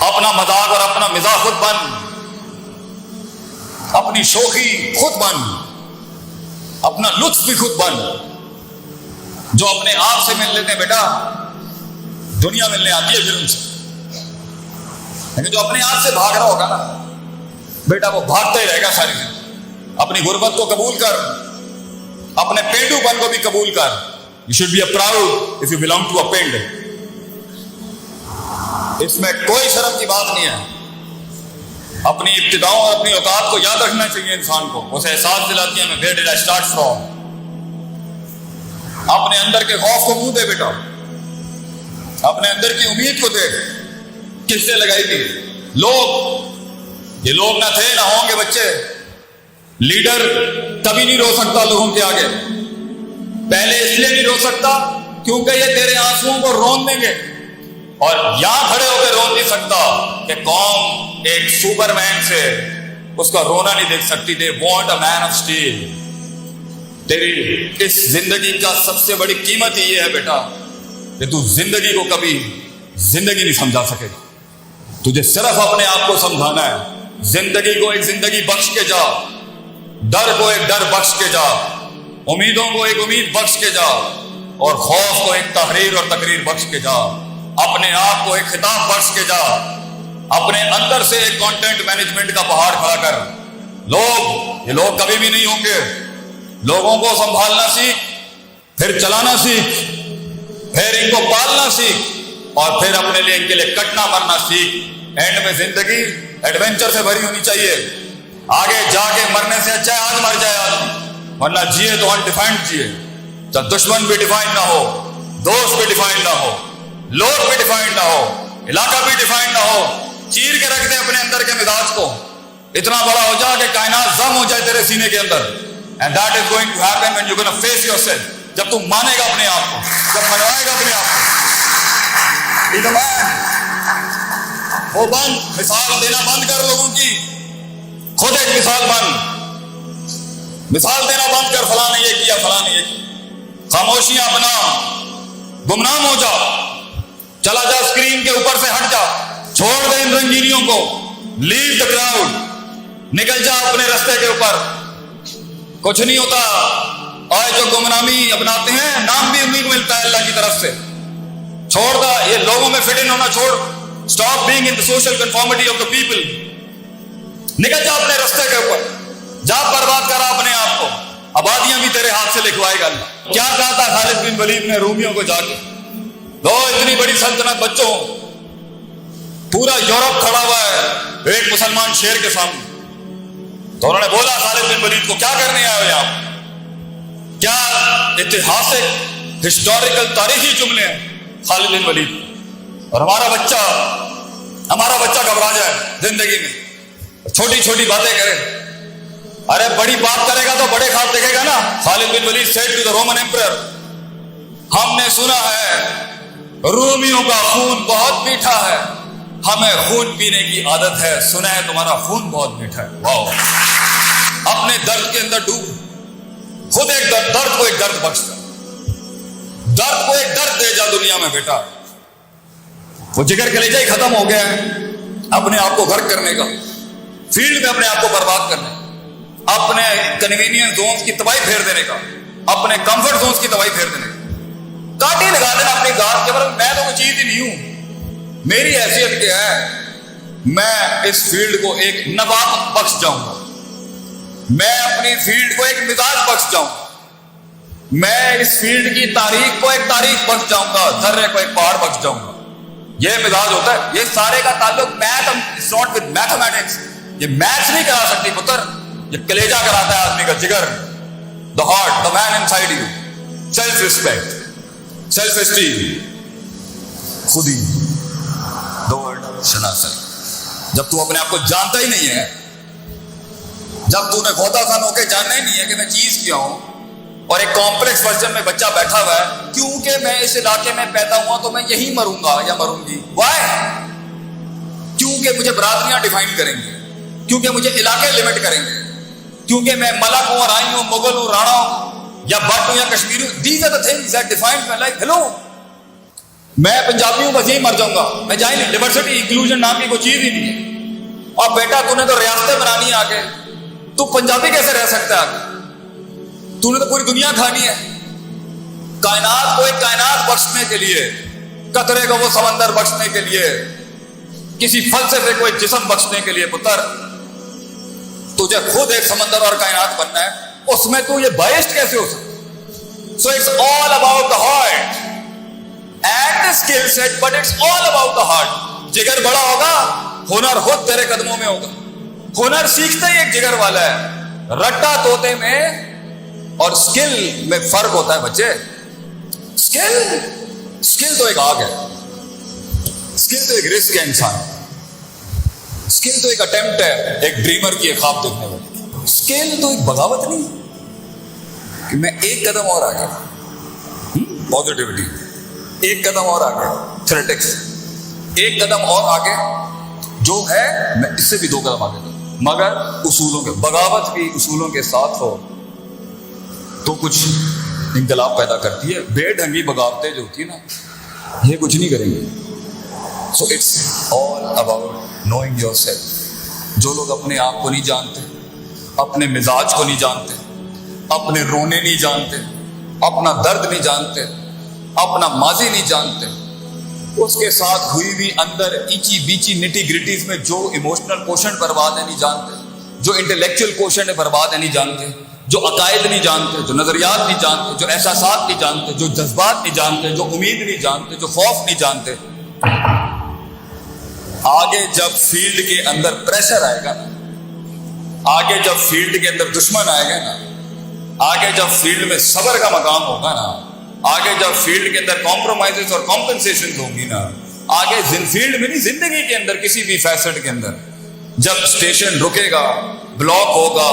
اپنا مذاق اور اپنا مزاح خود بن، اپنی شوخی خود بن، اپنا لطف بھی خود بن۔ جو اپنے آپ سے مل لیتے ہیں بیٹا، دنیا ملنے آتی ہے پھر ان سے، لیکن جو اپنے آپ سے بھاگ رہا ہوگا نا بیٹا، وہ بھاگتا ہی رہے گا ساری زندگی۔ اپنی غربت کو قبول کر، اپنے پینڈو پن کو بھی قبول کر۔ You should be proud if you belong to a pind۔ اس میں کوئی شرم کی بات نہیں ہے۔ اپنی ابتداؤں اور اپنی اوقات کو یاد رکھنا چاہیے انسان کو، اسے احساس دلاتی ہے میں where did I start from۔ اپنے اندر کے خوف کو منہ دے بیٹا، اپنے اندر کی امید کو دے۔ کس سے لگائی تھی؟ لوگ، یہ لوگ نہ تھے نہ ہوں گے بچے۔ لیڈر کبھی نہیں رو سکتا لوگوں کے آگے، پہلے اس لیے نہیں رو سکتا کیونکہ یہ تیرے آنسوؤں کو رون دیں گے، اور یہاں کھڑے ہو کے رو نہیں سکتا کہ قوم ایک سپر مین سے اس کا رونا نہیں دیکھ سکتی۔ They want a man of steel. تیری اس زندگی کا سب سے بڑی قیمت یہ ہے بیٹا کہ تو زندگی کو کبھی زندگی نہیں سمجھا سکے گا۔ تجھے صرف اپنے آپ کو سمجھانا ہے۔ زندگی کو ایک زندگی بخش کے جا، ڈر کو ایک ڈر بخش کے جا، امیدوں کو ایک امید بخش کے جا، اور خوف کو ایک تحریر اور تقریر بخش کے جا۔ اپنے آپ کو ایک خطاب بخش کے جا، اپنے اندر سے ایک کانٹینٹ مینجمنٹ کا پہاڑ کھڑا کر۔ لوگ، یہ لوگ کبھی بھی نہیں ہوں گے۔ لوگوں کو سنبھالنا سیکھ، پھر چلانا سیکھ، پھر ان کو پالنا سیکھ، اور پھر اپنے لیے ان کے لیے کٹنا مرنا سیکھ۔ اینڈ میں زندگی ایڈونچر سے بھری ہونی چاہیے۔ آگے جا کے مرنے سے اچھا ہے آج مر جائے آدمی، ورنہ جیے تو انڈیفائنڈ جیے۔ جب دشمن بھی ڈیفائنڈ نہ ہو، دوست بھی ڈیفائنڈ نہ ہو، لوگ بھی ڈیفائنڈ نہ ہو، علاقہ بھی ڈیفائنڈ نہ ہو، چیر کے رکھ دے اپنے اندر کے مزاج کو۔ اتنا بڑا ہو جا کہ کائنات ضم ہو جائے تیرے سینے کے اندر۔ And that is going to happen when you're going to face yourself۔ جب تم مانے گا اپنے آپ کو، جب منوائے گا اپنے آپ کو۔ Be the man۔ وہ بن، مثال دینا بند کر لوگوں کی، خود ایک مثال بن۔ مثال دینا بند کر، فلاں نے یہ کیا، فلاں نے یہ کیا۔ خاموشیاں بنا، گمنام ہو جا، چلا جا اسکرین کے اوپر سے ہٹ جا، چھوڑ دے ان رنگینیوں کو۔ لیو دا کراؤڈ، نکل جا اپنے رستے کے اوپر۔ کچھ نہیں ہوتا۔ آج جو گمنامی اپناتے ہیں، نام بھی امید ملتا ہے اللہ کی طرف سے۔ چھوڑ دا، یہ لوگوں میں فٹ ان ہونا چھوڑ۔ Stop being in the social conformity of the people۔ نکل جا اپنے رستے کے اوپر، جا برباد کرا اپنے آپ کو۔ آبادیاں بھی تیرے ہاتھ سے لکھوائے گا اللہ۔ کیا کہا تھا خالد بن ولید نے رومیوں کو جا کے؟ دو اتنی بڑی سلطنت بچوں، پورا یورپ کھڑا ہوا ہے ایک مسلمان شیر کے سامنے، تو انہوں نے بولا خالد بن ولید کو کیا کرنے آئے ہو یہاں؟ کیا اتہاسک ہسٹوریکل تاریخی جملے ہیں خالد بن ولید۔ اور ہمارا بچہ گھبرا جائے زندگی میں، چھوٹی چھوٹی باتیں کرے۔ ارے بڑی بات کرے گا تو بڑے خواب دیکھے گا نا۔ خالد بن ولید said to the Roman emperor، ہم نے سنا ہے رومیوں کا خون بہت میٹھا ہے، ہمیں خون پینے کی عادت ہے، سنا ہے تمہارا خون بہت میٹھا ہے۔ واو۔ اپنے درد کے اندر ڈوب، خود ایک درد کو ایک درد بخش کر، درد کو ایک درد دے جا دنیا میں بیٹا۔ وہ جگر کلیجہ ہی ختم ہو گیا ہے اپنے آپ کو غرق کرنے کا، فیلڈ میں اپنے آپ کو برباد کرنے کا، اپنے کنوینئنس زونز کی تباہی پھیر دینے کا، اپنے کمفرٹ زونز کی تباہی پھیر دینے کا۔ کاٹی لگا دینا اپنی گاٹ کے اوپر، میں تو کوئی چیز ہی نہیں ہوں، میری حیثیت کیا ہے؟ میں اس فیلڈ کو ایک نبات بخش جاؤں گا، میں اپنی فیلڈ کو ایک مزاج بخش جاؤں گا، میں اس فیلڈ کی تاریخ کو ایک تاریخ بخش جاؤں گا، ذرے کو ایک پہاڑ بخش جاؤں گا۔ یہ مزاج ہوتا ہے۔ یہ سارے کا تعلق میتھمیٹکس، یہ میتھس نہیں کرا سکتی پتر، یہ کلیجہ کراتا ہے آدمی کا، جگر، the heart, the man inside you، self respect، self esteem، خودی، the word شناست۔ جب تو اپنے آپ کو جانتا ہی نہیں ہے، جب تو نے غوطہ خان ہو کے جاننا ہی نہیں ہے کہ میں چیز کیا ہوں، اور ایک کمپلیکس ورژن میں بچہ بیٹھا ہوا ہے کیونکہ میں اس علاقے میں پیدا ہوا تو میں یہی مروں گا یا مروں گی۔ وائی؟ کیونکہ مجھے برادریاں ڈیفائن کریں گے، کیونکہ مجھے علاقے لمٹ کریں گے، کیونکہ میں ملک ہوں، رائی ہوں، مغل ہوں، راڑا ہوں، یا بٹ ہوں یا کشمیری ہوں۔ These are the things that define my life۔ Hello، میں پنجابی ہوں بس یہی مر جاؤں گا، میں جائیں نہیں، ڈیورسٹی انکلوژن نام کی کوئی چیز ہی نہیں ہے۔ اور بیٹا تو نے تو ریاستیں بنانی ہے آگے، تو پنجابی کیسے رہ سکتا ہے آگے؟ تو نے تو پوری دنیا کھانی ہے۔ کائنات کو ایک کائنات بخشنے کے لیے، قطرے کو وہ سمندر بخشنے کے لیے، کسی فلسفے کو ایک جسم بخشنے کے لیے، پتر تجھے خود ایک سمندر اور کائنات بننا ہے، اس میں تو یہ بائسڈ کیسے ہو سکتا؟ So it's all about the heart and the skill set, but it's all about the heart. جگر بڑا ہوگا، ہنر خود تیرے قدموں میں ہوگا۔ ہنر سیکھتا ہی ایک جگر والا ہے۔ رٹا طوطے میں اور سکل میں فرق ہوتا ہے بچے۔ سکل تو ایک آگ ہے، سکل تو ایک رسک ہے انسان، سکل تو ایک اٹیمپٹ ہے ایک ڈریمر کی ایک خواب دیکھنے والی۔ سکل تو ایک بغاوت نہیں کہ میں ایک قدم اور آگے، پازیٹیوٹی ایک قدم اور آگے، تھریٹکس ایک قدم اور آگے، جو ہے میں اس سے بھی 2 قدم آگے دوں، مگر اصولوں کے، بغاوت بھی اصولوں کے ساتھ ہو تو کچھ انقلاب پیدا کرتی ہے۔ بے ڈھنگی بغاوتیں جو ہوتی ہیں نا، یہ کچھ نہیں کریں گے۔ So it's all about knowing yourself. جو لوگ اپنے آپ کو نہیں جانتے، اپنے مزاج کو نہیں جانتے، اپنے رونے نہیں جانتے، اپنا درد نہیں جانتے، اپنا ماضی نہیں جانتے، اس کے ساتھ ہوئی بھی اندر ایچی بیچی نٹی گریٹیز میں جو ایموشنل کوشن برباد ہے نہیں جانتے، جو انٹلیکچوئل کوشن ہے برباد ہے نہیں جانتے، جو عقائد نہیں جانتے، جو نظریات نہیں جانتے، جو احساسات نہیں جانتے، جو جذبات نہیں جانتے، جو امید نہیں جانتے، جو خوف نہیں جانتے، آگے جب فیلڈ کے اندر پریشر آئے گا نا، آگے جب فیلڈ کے اندر دشمن آئے گا نا، آگے جب فیلڈ میں صبر کا مقام ہوگا نا، آگے جب فیلڈ کے اندر کمپرومائزز اور کمپنسیشن ہوگی نا، آگے فیلڈ میں نہیں، زندگی کے اندر کسی بھی فیسٹ کے اندر جب اسٹیشن رکے گا، بلاک ہوگا،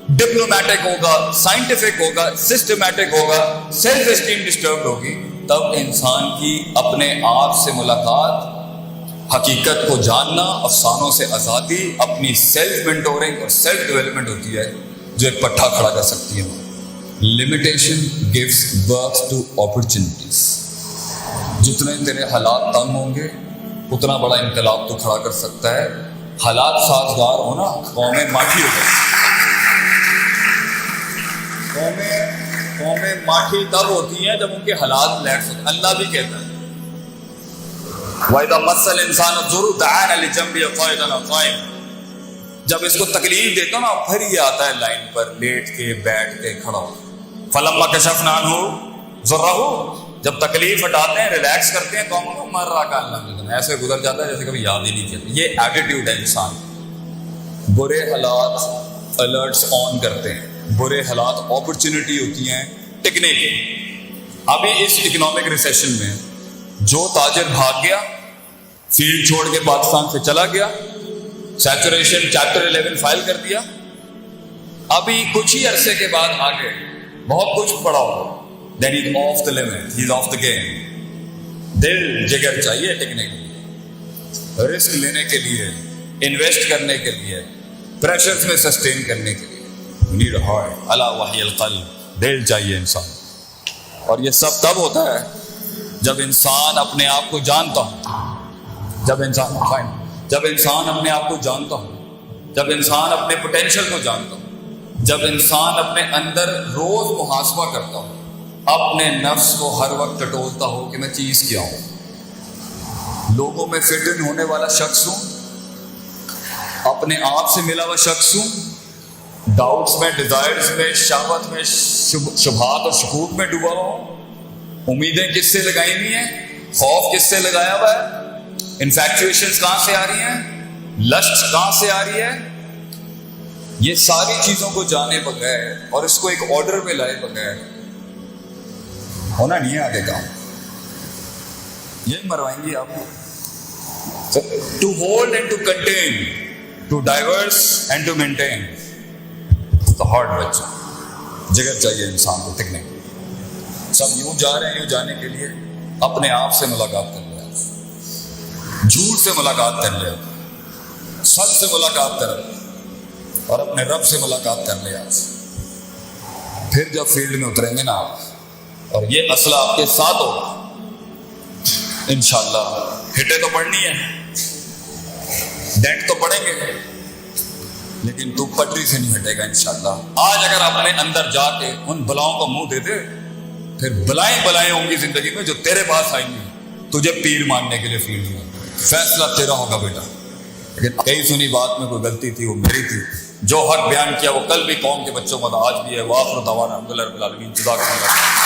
ڈپلومیٹک ہوگا، سائنٹیفک ہوگا، سسٹمیٹک ہوگا، سیلف اسٹیم ڈسٹربڈ ہوگی، تب انسان کی اپنے آپ سے ملاقات، حقیقت کو جاننا، افسانوں سے آزادی، اپنی سیلف مینٹورنگ اور سیلف ڈیولپمنٹ ہوتی ہے جو ایک پٹھا کھڑا کر سکتی ہے۔ Limitation gives birth to opportunities. جتنے تیرے حالات تنگ ہوں گے اتنا بڑا انقلاب تو کھڑا کر سکتا ہے۔ حالات سازگار ہونا، قومیں ماٹھی ہو جائیں۔ قومیں ماٹھی تب ہوتی ہیں جب ان کے حالات لیٹس ہوتے ہیں۔ اللہ بھی کہتا ہے وَإِذَا مَسَّ الْإِنسَانَ الضُّرُّ دَعَانَا لِجَنبِهِ قَاعِدًا أَوْ قَائِمًا۔ جب اس کو تکلیف دیتا نا پھر یہ آتا ہے لائن پر، لیٹ کے، بیٹھ کے، کھڑا ہو۔ فَلَمَّا كَشَفْنَا عَنْهُ ضُرَّهُ، جب تکلیف ہٹاتے ہیں، ریلیکس کرتے ہیں، قوم کو مر رہا کان لگتا ہے، ایسے گزر جاتا ہے جیسے کبھی یاد ہی نہیں کیا۔ یہ ایٹیٹیوڈ ہے انسان۔ برے حالات الرٹس آن کرتے ہیں، برے حالات اپرچونٹی ہوتی ہیں ٹکنے کی۔ ابھی اس اکنامک ریسیشن میں جو تاجر بھاگ گیا، فیلڈ چھوڑ کے پاکستان سے چلا گیا، سیچوریشن چیپٹر 11 فائل کر دیا، ابھی کچھ ہی عرصے کے بعد آگے بہت کچھ پڑا ہوگا، then he's off the limit, he's off the game۔ دل جگر چاہیے ٹکنے کے لیے، رسک لینے کے لیے، انویسٹ کرنے کے لیے، پریشرز میں سسٹین کرنے کے لیے۔ you need a heart، الا وحی القلب، دل چاہیے انسان۔ اور یہ سب تب ہوتا ہے جب انسان اپنے آپ کو جانتا ہو، جب انسان اپنے آپ کو جانتا ہو، جب انسان اپنے پوٹینشل کو جانتا ہو، جب انسان اپنے اندر روز محاسبہ کرتا ہو، اپنے نفس کو ہر وقت ٹٹولتا ہو کہ میں چیز کیا ہوں، لوگوں میں فٹ ان ہونے والا شخص ہوں، اپنے آپ سے ملا ہوا شخص ہوں، ڈاؤٹس میں، ڈیزائرز میں، شہوت میں، شبہات اور شکوک میں ڈوبا ہوں، امیدیں کس سے لگائی ہوئی ہیں، خوف کس سے لگایا ہوا ہے، انفیکچویشنز کہاں سے آ رہی ہیں، لسٹ کہاں سے آ رہی ہے، یہ ساری چیزوں کو جانے بغیر اور اس کو ایک آرڈر میں لائے بغیر ہونا نہیں ہے آگے کام۔ یہی مروائیں گی آپ کو۔ To hold and to contain, to divorce and to maintain the heart. بچہ جگر چاہیے انسان کو ٹکنے کے لیے۔ سب یوں جا رہے ہیں، یوں جانے کے لیے اپنے آپ سے ملاقات کر لیں، جھوٹ سے ملاقات کر لیں، سچ سے ملاقات کر لیں اور اپنے رب سے ملاقات کر لیں آج۔ پھر جب فیلڈ میں اتریں گے نا آپ اور یہ اسلحہ آپ کے ساتھ ہوگا، انشاءاللہ ہٹے تو پڑنی ہے، ڈینٹ تو پڑیں گے، لیکن تو پٹری سے نہیں ہٹے گا انشاءاللہ۔ آج اگر اپنے اندر جا کے ان بلاؤں کو منہ دے دے، پھر بلائیں ہوں گی زندگی میں جو تیرے پاس آئیں گی تجھے پیر ماننے کے لیے فیلڈ میں، فیصلہ تیرا ہوگا بیٹا۔ لیکن کئی سنی بات میں کوئی غلطی تھی وہ میری تھی، جو حق بیان کیا وہ کل بھی قوم کے بچوں کو تھا، آج بھی ہے۔ وآخر دعوانا الحمدللہ رب العالمین، جزاکم اللہ۔